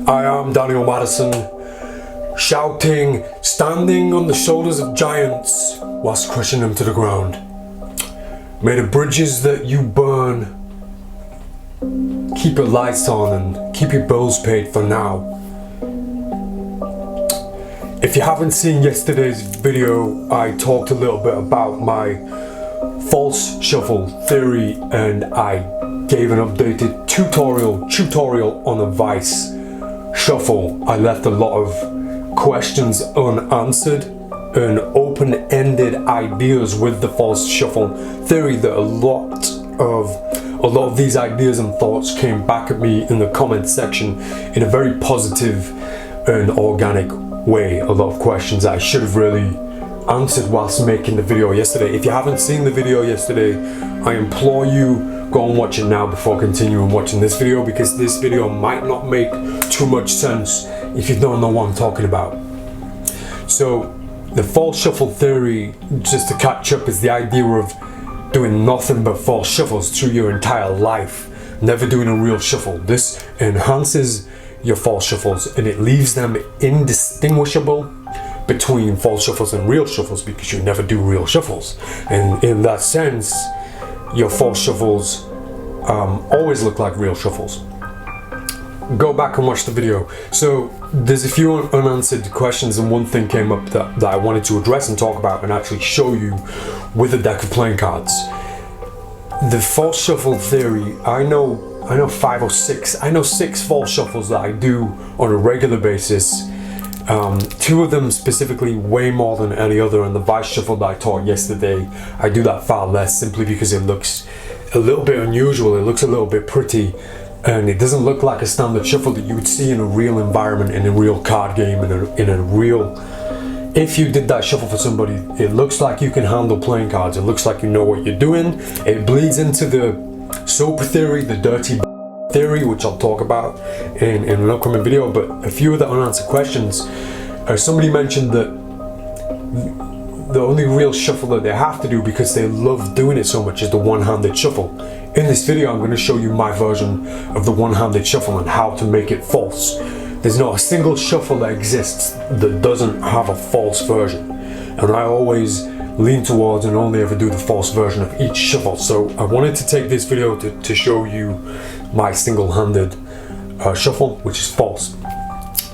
I am Daniel Madison, shouting, standing on the shoulders of giants whilst crushing them to the ground. May the bridges that you burn keep your lights on and keep your bills paid for now. If you haven't seen yesterday's video, I talked a little bit about my false shuffle theory and I gave an updated tutorial on a vice shuffle. I left a lot of questions unanswered and open-ended ideas with the false shuffle theory that a lot of these ideas and thoughts came back at me in the comment section in a very positive and organic way. A lot of questions I should have really answered whilst making the video yesterday. If you haven't seen the video yesterday, I implore you, go and watch it now before continuing watching this video, because this video might not make too much sense if you don't know what I'm talking about. So the false shuffle theory, just to catch up, is the idea of doing nothing but false shuffles through your entire life, never doing a real shuffle. This enhances your false shuffles and it leaves them indistinguishable between false shuffles and real shuffles, because you never do real shuffles. And in that sense, your false shuffles always look like real shuffles. Go back and watch the video. So there's a few unanswered questions, and one thing came up that I wanted to address and talk about and actually show you with a deck of playing cards. The false shuffle theory, I know 5 or 6. I know 6 false shuffles that I do on a regular basis. 2 of them specifically way more than any other, and the vice shuffle that I taught yesterday, I do that far less, simply because it looks a little bit unusual, it looks a little bit pretty, and it doesn't look like a standard shuffle that you would see in a real environment, in a real card game, in a real... If you did that shuffle for somebody, it looks like you can handle playing cards, it looks like you know what you're doing. It bleeds into the soap theory, the dirty theory, which I'll talk about in an upcoming video. But a few of the unanswered questions, somebody mentioned that the only real shuffle that they have to do, because they love doing it so much, is the one-handed shuffle. In this video, I'm going to show you my version of the one-handed shuffle and how to make it false. There's not a single shuffle that exists that doesn't have a false version, and I always lean towards and only ever do the false version of each shuffle. So I wanted to take this video to show you my single-handed shuffle, which is false.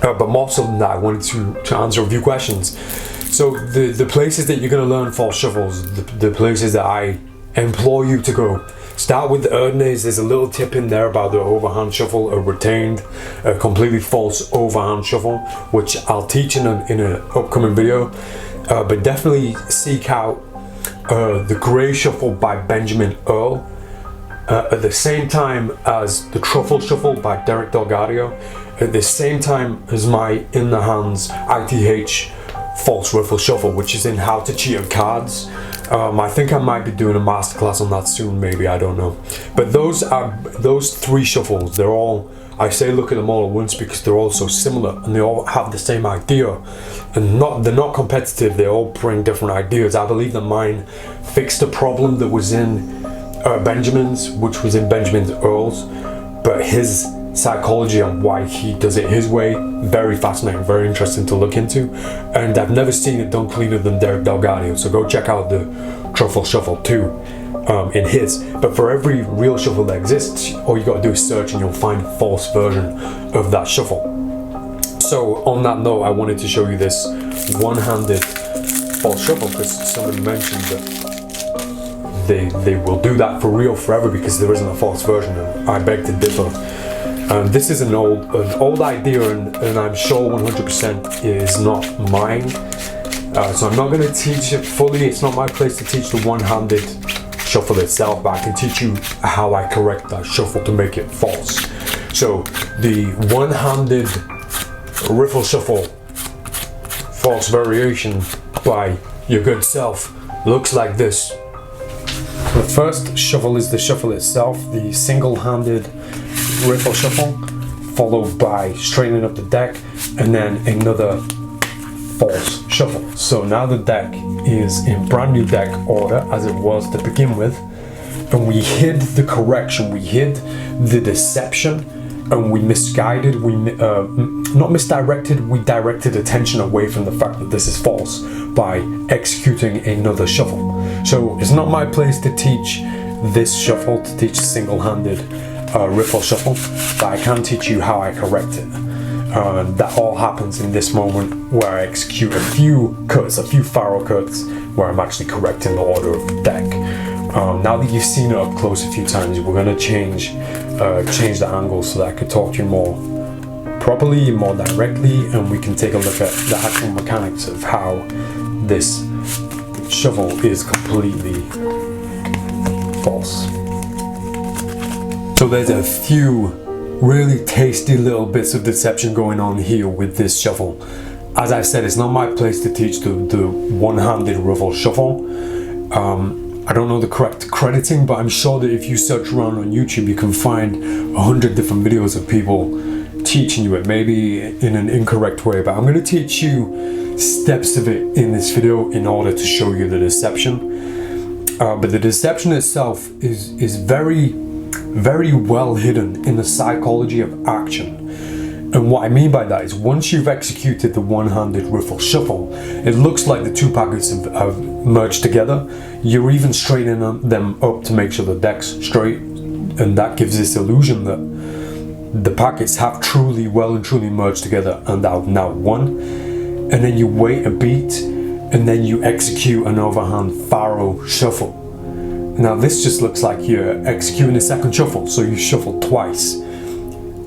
But more so than that, I wanted to answer a few questions. So the places that you're going to learn false shuffles, the places that I implore you to go, start with the ordinaries. There's a little tip in there about the overhand shuffle, a retained, a completely false overhand shuffle, which I'll teach in an upcoming video. But definitely seek out the Grey Shuffle by Benjamin Earl, at the same time as the Truffle Shuffle by Derek Delgadio, at the same time as my In the Hands ITH false Riffle Shuffle, which is in How to Cheat at Cards. I think I might be doing a masterclass on that soon, maybe, I don't know. But those 3 shuffles, they're all, I say look at them all at once because they're all so similar and they all have the same idea, and they're not competitive. They all bring different ideas. I believe that mine fixed a problem that was in Benjamin's, which was in Benjamin Earl's, but his psychology and why he does it his way, very fascinating, very interesting to look into, and I've never seen it done cleaner than Derek Delgadio. So go check out the Truffle Shuffle too in his. But for every real shuffle that exists, all you got to do is search and you'll find a false version of that shuffle. So on that note, I wanted to show you this one-handed false shuffle, because somebody mentioned that they will do that for real forever because there isn't a false version, and I beg to differ. This is an old idea, and I'm sure 100% is not mine. So I'm not going to teach it fully. It's not my place to teach the one-handed shuffle itself, but I can teach you how I correct that shuffle to make it false. So the one-handed Riffle Shuffle false variation by your good self looks like this. The first shuffle is the shuffle itself, the single-handed Riffle Shuffle, followed by straightening up the deck, and then another false shuffle. So now the deck is in brand new deck order as it was to begin with, and we hid the correction, we hid the deception and we misguided, not misdirected, we directed attention away from the fact that this is false by executing another shuffle. So it's not my place to teach this shuffle, to teach single-handed riffle shuffle, but I can teach you how I correct it. That all happens in this moment where I execute a few cuts, a few faro cuts, where I'm actually correcting the order of the deck. Now that you've seen it up close a few times, we're going to change the angle so that I can talk to you more properly, more directly, and we can take a look at the actual mechanics of how this shuffle is completely false. So there's a few really tasty little bits of deception going on here with this shuffle. As I said, it's not my place to teach the one-handed riffle shuffle. I don't know the correct crediting, but I'm sure that if you search around on YouTube, you can find 100 different videos of people teaching you it, maybe in an incorrect way, but I'm going to teach you steps of it in this video in order to show you the deception. But the deception itself is very, very well hidden in the psychology of action. And what I mean by that is, once you've executed the one-handed riffle shuffle, it looks like the two packets have merged together. You're even straightening them up to make sure the deck's straight, and that gives this illusion that the packets have well and truly merged together and are now one. And then you wait a beat, and then you execute an overhand faro shuffle. Now this just looks like you're executing a second shuffle, so you shuffle twice.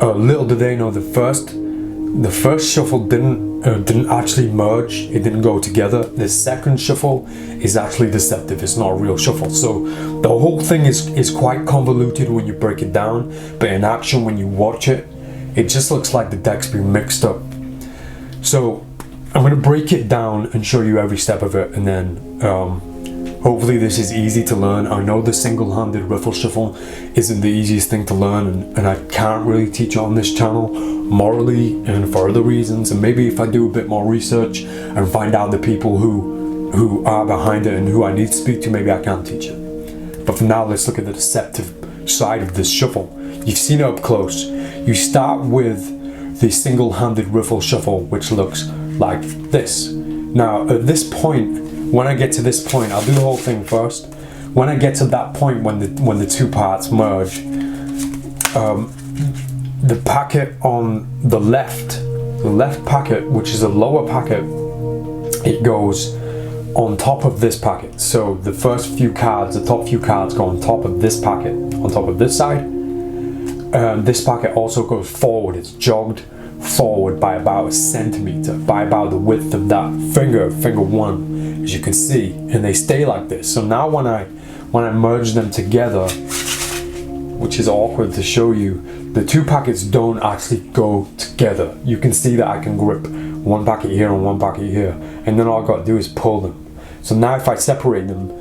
Little do they know, the first shuffle didn't actually merge, it didn't go together. The second shuffle is actually deceptive, it's not a real shuffle. So the whole thing is quite convoluted when you break it down, but in action, when you watch it, it just looks like the deck's been mixed up. So I'm going to break it down and show you every step of it, and then hopefully this is easy to learn. I know the single-handed riffle shuffle isn't the easiest thing to learn, and I can't really teach it on this channel morally and for other reasons. And maybe if I do a bit more research and find out the people who are behind it and who I need to speak to, maybe I can teach it. But for now, let's look at the deceptive side of this shuffle. You've seen it up close. You start with the single-handed riffle shuffle, which looks like this. Now at this point, when I get to this point, I'll do the whole thing first. When I get to that point when the two parts merge, the packet on the left packet, which is a lower packet, it goes on top of this packet. So the first few cards, the top few cards, go on top of this packet, on top of this side. This packet also goes forward. It's jogged forward by about 1 centimeter, by about the width of that finger one, as you can see, and they stay like this. So now when I merge them together, which is awkward to show you, the two packets don't actually go together. You can see that I can grip one packet here and one packet here, and then all I've got to do is pull them. So now if I separate them,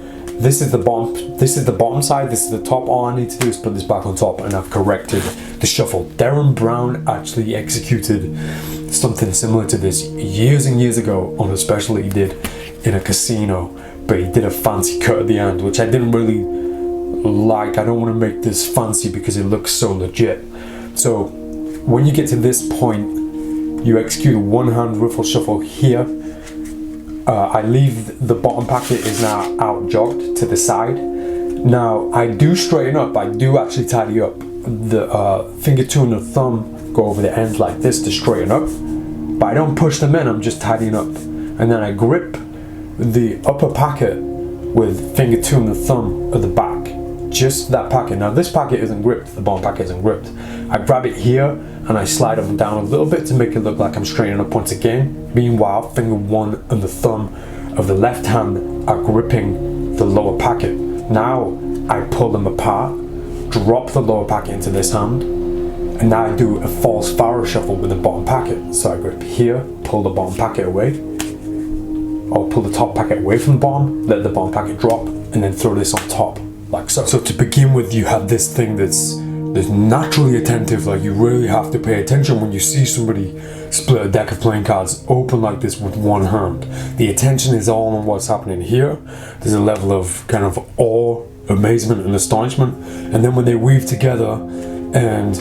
this is the bottom side, this is the top. All I need to do is put this back on top, and I've corrected the shuffle. Darren Brown actually executed something similar to this years and years ago on a special he did in a casino, but he did a fancy cut at the end, which I didn't really like. I don't want to make this fancy because it looks so legit. So when you get to this point, you execute a one-hand riffle shuffle here. I leave the bottom packet is now out jogged to the side. Now I do straighten up, I do actually tidy up. The finger two and the thumb go over the end like this to straighten up, but I don't push them in, I'm just tidying up. And then I grip the upper packet with finger two and the thumb at the back, just that packet. Now this packet isn't gripped, the bottom packet isn't gripped. I grab it here and I slide them down a little bit to make it look like I'm straightening up once again. Meanwhile, finger one and the thumb of the left hand are gripping the lower packet. Now I pull them apart, drop the lower packet into this hand, and now I do a false faro shuffle with the bottom packet. So I grip here, pull the bottom packet away, or pull the top packet away from the bottom, let the bottom packet drop, and then throw this on top, like so. So to begin with, you have this thing that's naturally attentive. Like, you really have to pay attention when you see somebody split a deck of playing cards open like this with one hand. The attention is all on what's happening here. There's a level of kind of awe, amazement and astonishment, and then when they weave together and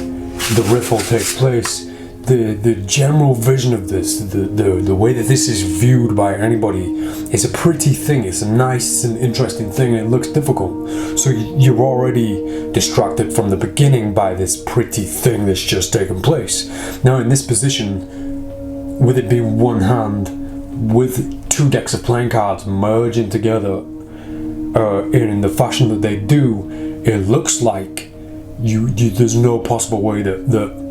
the riffle takes place, the general vision of this, the way that this is viewed by anybody, is a pretty thing. It's a nice and interesting thing, and it looks difficult. So you're already distracted from the beginning by this pretty thing that's just taken place. Now in this position, with it being one hand, with two decks of playing cards merging together in the fashion that they do, it looks like there's no possible way that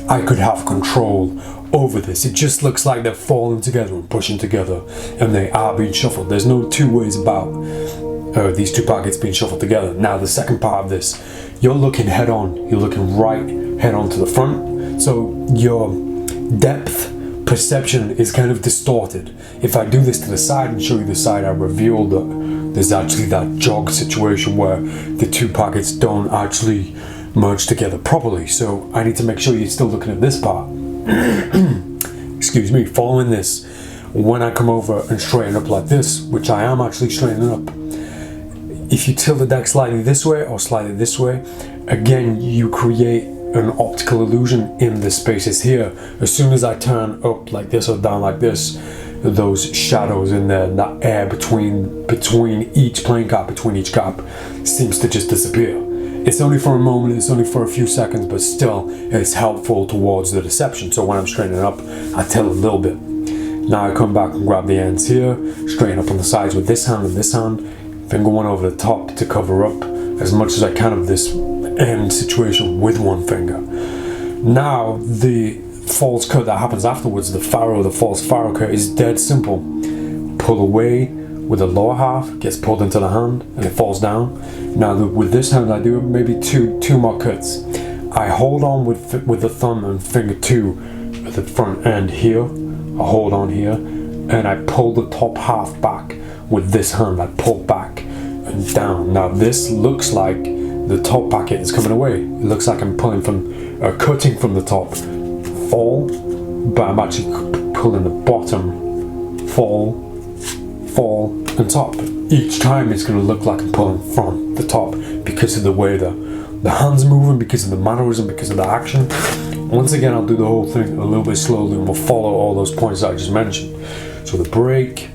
I could have control over this. It just looks like they're falling together and pushing together, and they are being shuffled. There's no two ways about these two packets being shuffled together. Now the second part of this, you're looking head on. You're looking right head on to the front, so your depth perception is kind of distorted. If I do this to the side and show you the side, I reveal that there's actually that jog situation where the two packets don't actually merge together properly. So I need to make sure you're still looking at this part. Excuse me. Following this, when I come over and straighten up like this, which I am actually straightening up, if you tilt the deck slightly this way or slightly this way, again you create an optical illusion in the spaces here. As soon as I turn up like this or down like this, those shadows in there, that air between each playing card, between each gap, seems to just disappear. It's only for a moment, it's only for a few seconds, but still it's helpful towards the deception. So when I'm straightening up, I tilt a little bit. Now I come back and grab the ends here, straighten up on the sides with this hand and this hand, finger one over the top to cover up as much as I can of this end situation with one finger. Now the false cut that happens afterwards, the false faro cut, is dead simple. Pull away with the lower half, gets pulled into the hand, and it falls down. Now with this hand, I do maybe two more cuts. I hold on with the thumb and finger 2 at the front end here. I hold on here, and I pull the top half back with this hand. I pull back and down. Now this looks like the top packet is coming away. It looks like I'm pulling cutting from the top, fall, but I'm actually pulling the bottom, fall, and top. Each time it's going to look like I'm pulling from the top because of the way the hand's moving, because of the mannerism, because of the action. Once again, I'll do the whole thing a little bit slowly, and we'll follow all those points I just mentioned. So the break,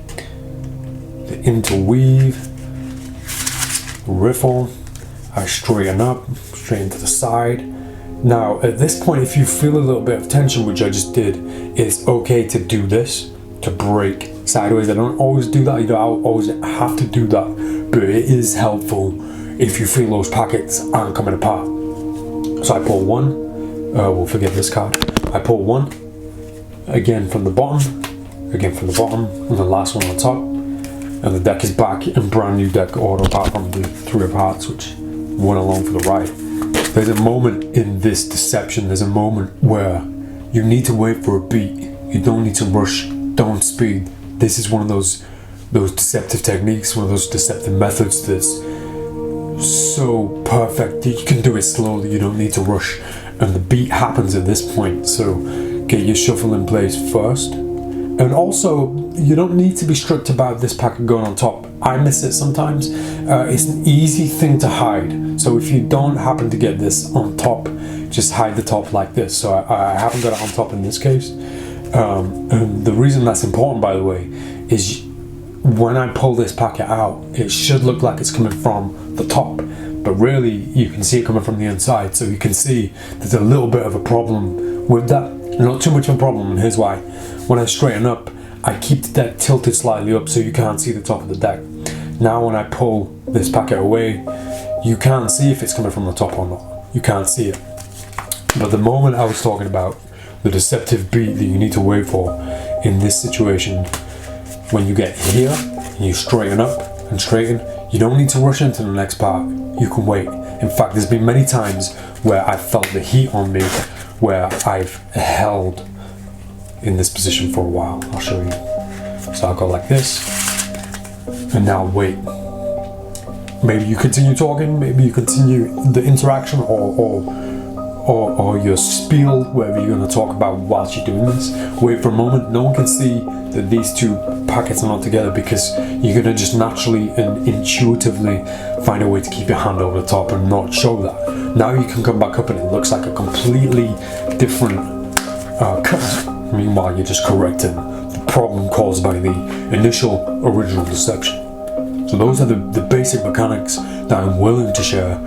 the interweave, riffle, I straighten up, straighten to the side. Now at this point, if you feel a little bit of tension, which I just did, it's okay to do this, to break sideways. I don't always do that, you don't always have to do that, but it is helpful if you feel those packets aren't coming apart. So I pull one, we'll forget this card. I pull one, again from the bottom, and the last one on top, and the deck is back in brand new deck order apart from the 3 of hearts, which went along for the ride. There's a moment in this deception, there's a moment where you need to wait for a beat. You don't need to rush, don't speed. This is one of those deceptive techniques, one of those deceptive methods that's so perfect. You can do it slowly, you don't need to rush, and the beat happens at this point. So get your shuffle in place first. And also, you don't need to be strict about this packet going on top. I miss it sometimes. It's an easy thing to hide. So if you don't happen to get this on top, just hide the top like this. So I haven't got it on top in this case. And the reason that's important, by the way, is when I pull this packet out, it should look like it's coming from the top, but really you can see it coming from the inside. So you can see there's a little bit of a problem with that. Not too much of a problem, and here's why. When I straighten up, I keep the deck tilted slightly up so you can't see the top of the deck. Now when I pull this packet away, you can't see if it's coming from the top or not. You can't see it. But the moment I was talking about, the deceptive beat that you need to wait for in this situation, when you get here and you straighten up and straighten, you don't need to rush into the next part. You can wait. In fact, there's been many times where I felt the heat on me, where I've held in this position for a while. I'll show you. So I'll go like this, and now wait. Maybe you continue talking, maybe you continue the interaction, or or your spiel, whatever you're going to talk about whilst you're doing this. Wait for a moment. No one can see that these two packets are not together, because you're going to just naturally and intuitively find a way to keep your hand over the top and not show that. Now you can come back up and it looks like a completely different cut. Meanwhile, you're just correcting the problem caused by the initial original deception. So those are the basic mechanics that I'm willing to share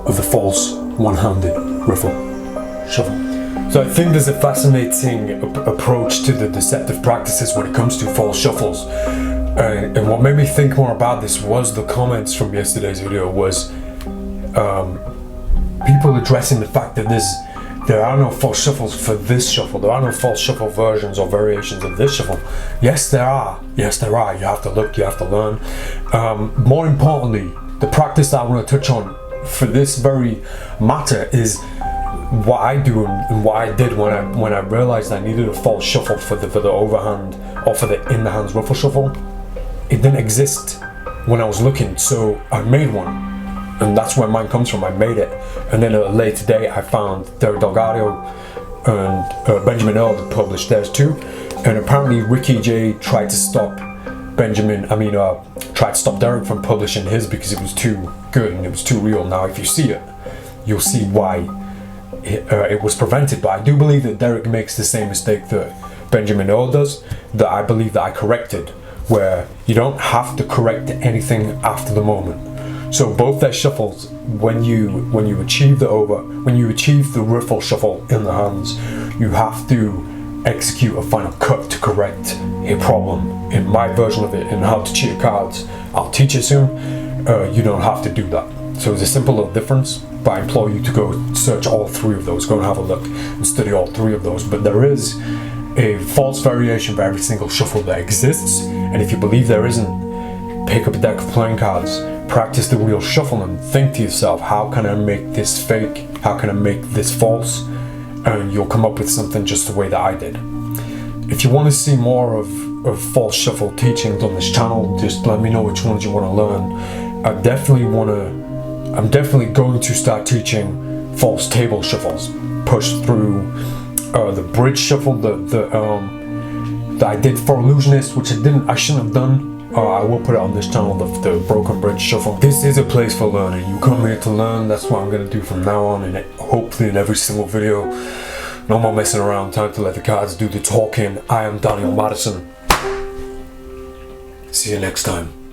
of the false one-handed riffle shuffle. So I think there's a fascinating approach to the deceptive practices when it comes to false shuffles. And what made me think more about this was the comments from yesterday's video, was people addressing the fact that there are no false shuffles for this shuffle. There are no false shuffle versions or variations of this shuffle. Yes, there are. Yes, there are. You have to look, you have to learn. More importantly, the practice that I want to touch on for this very matter is what I do and what I did when I realized I needed a false shuffle for the overhand or for the in the hands riffle shuffle. It didn't exist when I was looking, so I made one. And that's where mine comes from. I made it, and then at a later date I found Derek Delgado and Benjamin Earl had published theirs too, and apparently Ricky J tried to stop tried to stop Derek from publishing his because it was too good and it was too real. Now if you see it, you'll see why it was prevented. But I do believe that Derek makes the same mistake that Benjamin Earl does, that I believe that I corrected, where you don't have to correct anything after the moment. So both their shuffles, when you achieve the riffle shuffle in the hands, you have to execute a final cut to correct a problem. In my version of it, in how to cheat cards, I'll teach it soon. You don't have to do that. So it's a simple little difference, but I implore you to go search all three of those, go and have a look and study all three of those. But there is a false variation for every single shuffle that exists, and if you believe there isn't, pick up a deck of playing cards, practice the real shuffle and think to yourself, how can I make this fake? How can I make this false? And you'll come up with something just the way that I did. If you want to see more of false shuffle teachings on this channel, just let me know which ones you want to learn. I'm definitely going to start teaching false table shuffles, push through the bridge shuffle that I did for Illusionist, which I shouldn't have done. I will put it on this channel, the broken bridge shuffle. This is a place for learning. You come here to learn. That's what I'm going to do from now on, and hopefully in every single video. No more messing around. Time to let the cards do the talking. I am Daniel Madison. See you next time.